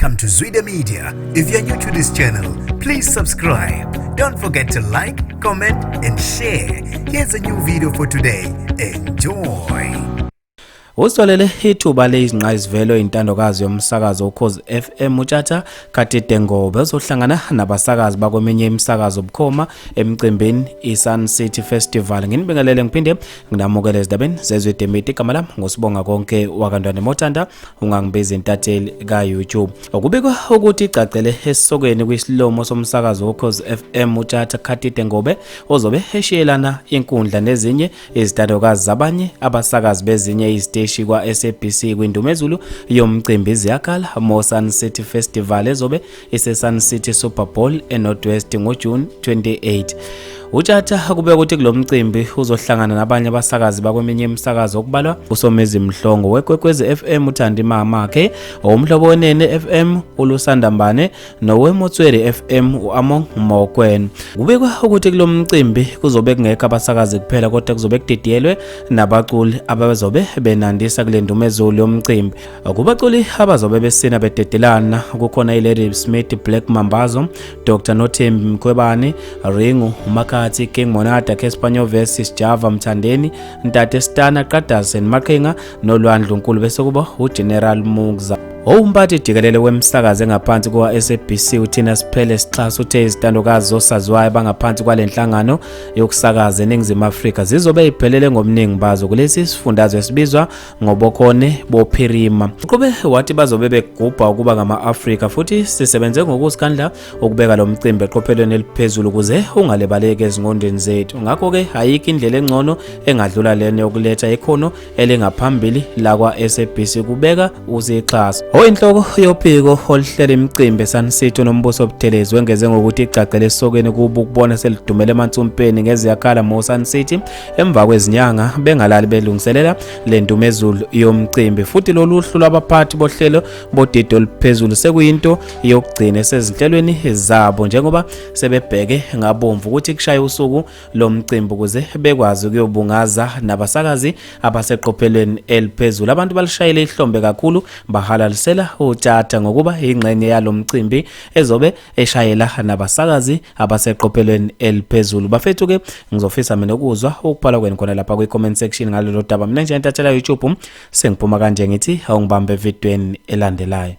Welcome to Zwida Media. If you're new to this channel, please subscribe. Don't forget to like, comment and share. Here's a new video for today. Enjoy. Usitholele ithuba lezinqayizivelo intandokazi yomsakazo ukhozi FM uTshatha Khatide Ngobe uzohlangana nabasakazi bakweminye imisakazo obukhoma emcimbini iSun City Festival. Nginibingelele ngiphinde nginamukele ezindabeni zezwe Media igama lami ngosibonga konke wakantwana Mothanda ungangibiza intatheli ka YouTube. Okubikwa ukuthi icacele esisokweni kwisihlomo somsakazo ukhozi FM uTshatha Khatide Ngobe ozobe eshiyelana inkundla nezinye izitandokazi zabanye abasakazi bezinye iziteshi kwa SABC kwindumezulu yomcimbi iziyakhala Sun City Festival ezobe ise-Sun City Super Bowl eNorthwest ngoJune 28. uTshatha kube ukuthi kulo mcimbi uzohlangana nabanye abasakazi bakweminye imisakazo okubalwa uSomezi Mhlongo weKwekwezi FM uThandi Mamakhe, umhlobo wenene FM uLusanda Mbane noweMotsweri FM uAmong Mokwen. Kubekwa ukuthi kulo mcimbi kuzobe kungekho abasakazi kuphela kodwa kuzobe kudidiyelwe nabaculi abazobe benandisa kule ndumezulu yomcimbi. Kubaculi abazobe besina bededelana kukhona iLady Smith Black Mambazo, Dr Nothembi Mkhwebane, Ringu Maka King Monata Kespanyo versus Java Mthandeni, Ntate Stana Qadasen Maqhinga noLwandlu Nkulu bese kuba uGeneral Mugza. Umphathi jikelele wemsakazo engaphansi kwa SABC uThina Siphele Sixhasi uthe izitandokazi zosaziwayo bangaphansi kwalenhlangano yokusakaza eNingizimu Afrika zizobe iphelele ngomningi bazo kulesi sifundazwe esibizwa ngobokhone bophirima. Uqhube wathi bazobe begubha ukuba ngama-Afrika futhi sisebenze ngokusikhandla ukubeka lo mcimbi eqophelweni eliphezulu ukuze ungalebaleki ezingqondweni zethu. Ngakho-ke ayikho indlela engcono engadlula lena yokuletha ikhono elingaphambili la kwa SABC kubeka uzixhaso. Oyinhloko yophiko oluhlela imicimbi eSun City nombuso obuthelezi wengeze ngokuthi icacele esokweni kuba ukubona selidumele emansumpeni ngeziyakhala Sun City emva kwezinyanga bengalali belungiselela le ndumezulu yomcimbi futhi lolu hlu lwabaphathi bohlelo bodidi oluphezulu sekuyinto yokugcina esezinhlelweni zabo njengoba sebebheke ngabomvu ukuthi kushaye usuku lomcimbi ukuze bekwazi ukuyobungaza nabasakazi abaseqophelweni eliphezulu. Abantu balishayele ihlombe kakhulu bahalalisela uTshatha ngokuba ingxenye yalo mcimbi ezobe eshayela nabasakazi abaseqophelweni eliphezulu. Bafethu ke ngizofisa mina ukuzwa ukuphala kwenu khona lapha kwi-comment section ngalelo daba. Mina nje entathela YouTube sengiphuma kanje ngithi awungibambe evidweni elandelayo.